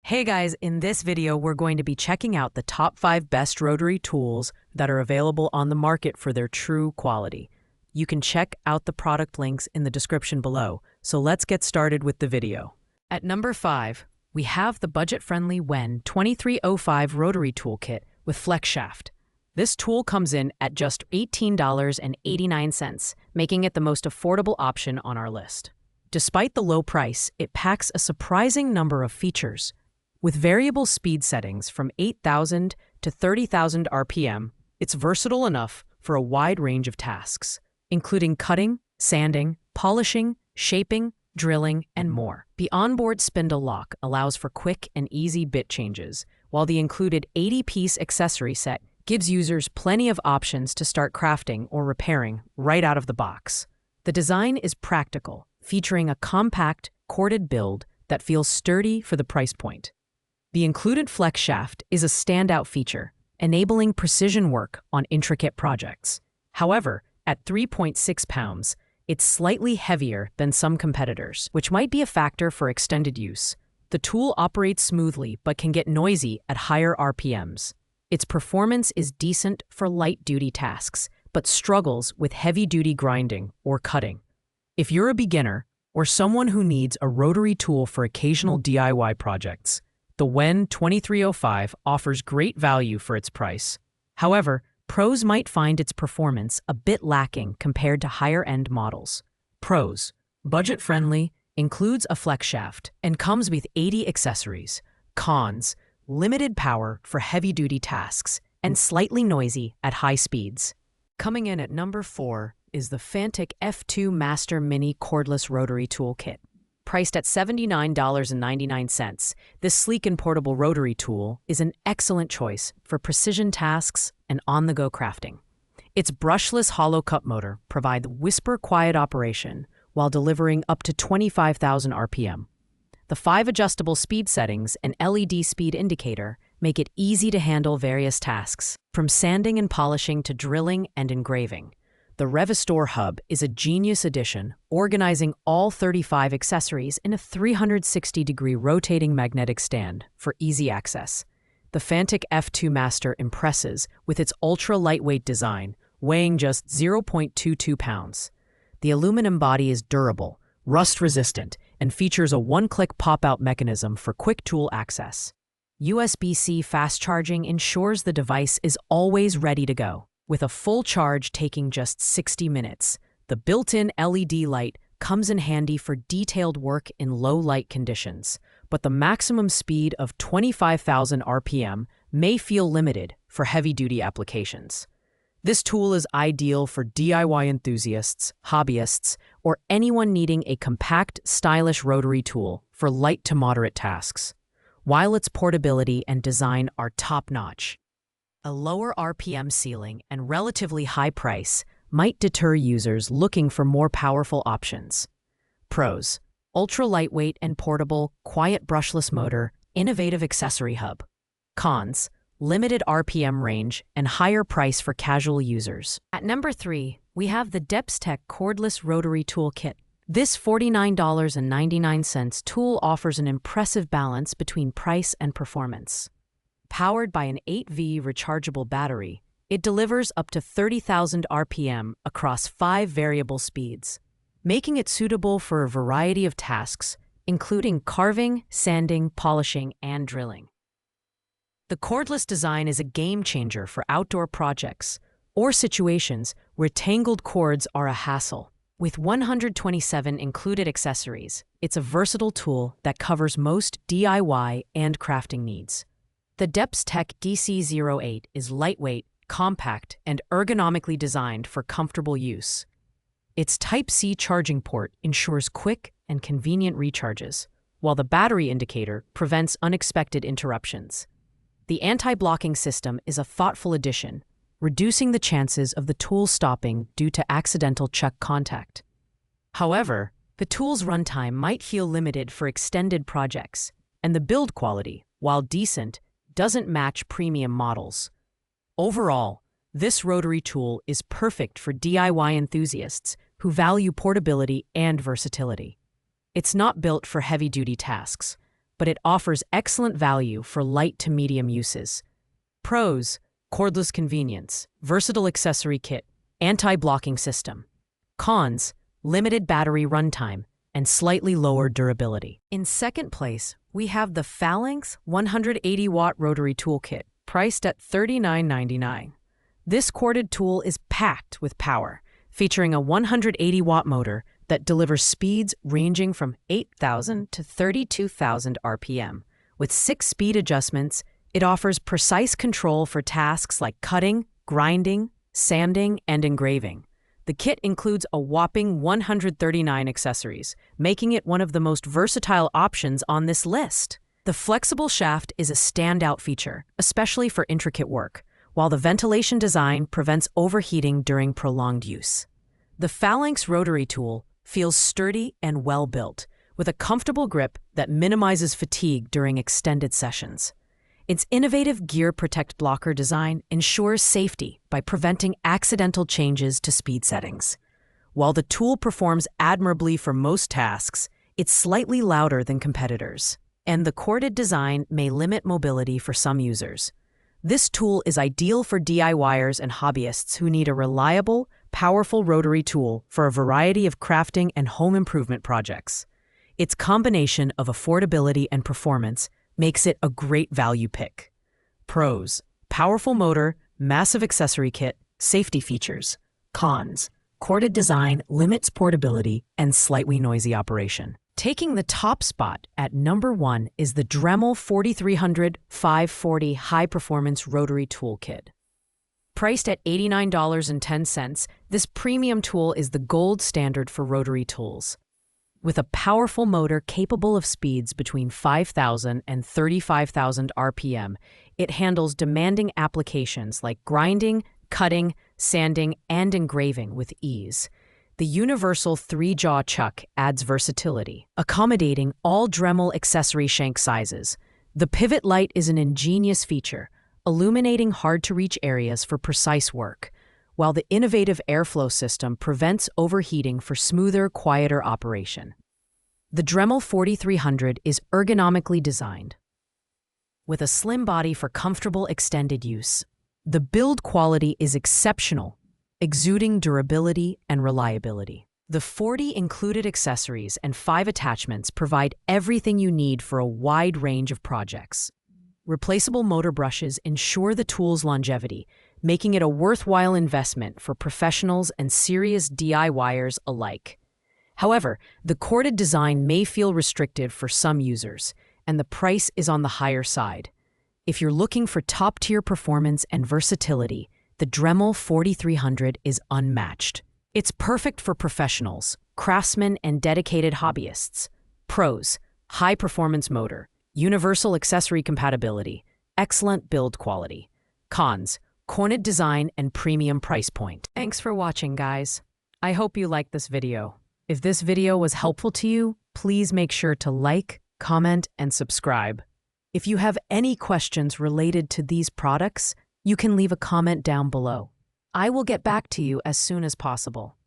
Hey guys, in this video we're going to be checking out the top 5 best rotary tools that are available on the market for their true quality. You can check out the product links in the description below, so let's get started with the video. At number 5, we have the budget-friendly WEN 2305 Rotary Toolkit with Flex Shaft. This tool comes in at just $18.89, making it the most affordable option on our list. Despite the low price, it packs a surprising number of features. With variable speed settings from 8,000 to 30,000 RPM, it's versatile enough for a wide range of tasks, including cutting, sanding, polishing, shaping, drilling, and more. The onboard spindle lock allows for quick and easy bit changes, while the included 80-piece accessory set gives users plenty of options to start crafting or repairing right out of the box. The design is practical, featuring a compact, corded build that feels sturdy for the price point. The included flex shaft is a standout feature, enabling precision work on intricate projects. However, at 3.6 pounds, it's slightly heavier than some competitors, which might be a factor for extended use. The tool operates smoothly but can get noisy at higher RPMs. Its performance is decent for light-duty tasks, but struggles with heavy-duty grinding or cutting. If you're a beginner or someone who needs a rotary tool for occasional DIY projects, the WEN 2305 offers great value for its price. However, pros might find its performance a bit lacking compared to higher-end models. Pros: budget-friendly, includes a flex shaft, and comes with 80 accessories. Cons: limited power for heavy-duty tasks and slightly noisy at high speeds. Coming in at number 4 is the Fanttik F2 Master Mini Cordless Rotary Toolkit. Priced at $79.99, this sleek and portable rotary tool is an excellent choice for precision tasks and on-the-go crafting. Its brushless hollow cup motor provides whisper-quiet operation while delivering up to 25,000 RPM. The 5 adjustable speed settings and LED speed indicator make it easy to handle various tasks, from sanding and polishing to drilling and engraving. The Revistore hub is a genius addition, organizing all 35 accessories in a 360-degree rotating magnetic stand for easy access. The Fantic F2 Master impresses with its ultra-lightweight design, weighing just 0.22 pounds. The aluminum body is durable, rust-resistant, and features a one-click pop-out mechanism for quick tool access. USB-C fast charging ensures the device is always ready to go, with a full charge taking just 60 minutes. The built-in LED light comes in handy for detailed work in low-light conditions, but the maximum speed of 25,000 RPM may feel limited for heavy-duty applications. This tool is ideal for DIY enthusiasts, hobbyists, or anyone needing a compact, stylish rotary tool for light to moderate tasks. While its portability and design are top-notch, a lower RPM ceiling and relatively high price might deter users looking for more powerful options. Pros: ultra-lightweight and portable, quiet brushless motor, innovative accessory hub. Cons: limited RPM range and higher price for casual users. At number 3, we have the DEPSTECH Cordless Rotary Toolkit. This $49.99 tool offers an impressive balance between price and performance. Powered by an 8V rechargeable battery, it delivers up to 30,000 RPM across 5 variable speeds, making it suitable for a variety of tasks, including carving, sanding, polishing, and drilling. The cordless design is a game-changer for outdoor projects or situations where tangled cords are a hassle. With 127 included accessories, it's a versatile tool that covers most DIY and crafting needs. The DEPSTECH DC08 is lightweight, compact, and ergonomically designed for comfortable use. Its Type-C charging port ensures quick and convenient recharges, while the battery indicator prevents unexpected interruptions. The anti-blocking system is a thoughtful addition, reducing the chances of the tool stopping due to accidental chuck contact. However, the tool's runtime might feel limited for extended projects, and the build quality, while decent, doesn't match premium models. Overall, this rotary tool is perfect for DIY enthusiasts who value portability and versatility. It's not built for heavy-duty tasks, but it offers excellent value for light to medium uses. Pros: cordless convenience, versatile accessory kit, anti-blocking system. Cons: limited battery runtime and slightly lower durability. In second place, we have the PHALANX 180-watt rotary toolkit, priced at $39.99. This corded tool is packed with power, featuring a 180-watt motor that delivers speeds ranging from 8,000 to 32,000 RPM. With 6 speed adjustments, it offers precise control for tasks like cutting, grinding, sanding, and engraving. The kit includes a whopping 139 accessories, making it one of the most versatile options on this list. The flexible shaft is a standout feature, especially for intricate work, while the ventilation design prevents overheating during prolonged use. The PHALANX rotary tool feels sturdy and well-built, with a comfortable grip that minimizes fatigue during extended sessions. Its innovative Gear Protect blocker design ensures safety by preventing accidental changes to speed settings. While the tool performs admirably for most tasks, it's slightly louder than competitors, and the corded design may limit mobility for some users. This tool is ideal for DIYers and hobbyists who need a reliable, powerful rotary tool for a variety of crafting and home improvement projects. Its combination of affordability and performance makes it a great value pick. Pros: powerful motor, massive accessory kit, safety features. Cons: corded design limits portability and slightly noisy operation. Taking the top spot at number 1 is the Dremel 4300/540 high-performance rotary toolkit. Priced at $89.10, this premium tool is the gold standard for rotary tools. With a powerful motor capable of speeds between 5,000 and 35,000 RPM, it handles demanding applications like grinding, cutting, sanding, and engraving with ease. The universal 3-jaw chuck adds versatility, accommodating all Dremel accessory shank sizes. The pivot light is an ingenious feature, illuminating hard-to-reach areas for precise work, while the innovative airflow system prevents overheating for smoother, quieter operation. The Dremel 4300 is ergonomically designed, with a slim body for comfortable extended use. The build quality is exceptional, exuding durability and reliability. The 40 included accessories and 5 attachments provide everything you need for a wide range of projects. Replaceable motor brushes ensure the tool's longevity, making it a worthwhile investment for professionals and serious DIYers alike. However, the corded design may feel restrictive for some users, and the price is on the higher side. If you're looking for top-tier performance and versatility, the Dremel 4300 is unmatched. It's perfect for professionals, craftsmen, and dedicated hobbyists. Pros: high-performance motor, universal accessory compatibility, excellent build quality. Cons: corded design and premium price point. Thanks for watching, guys. I hope you liked this video. If this video was helpful to you, please make sure to like, comment, and subscribe. If you have any questions related to these products, you can leave a comment down below. I will get back to you as soon as possible.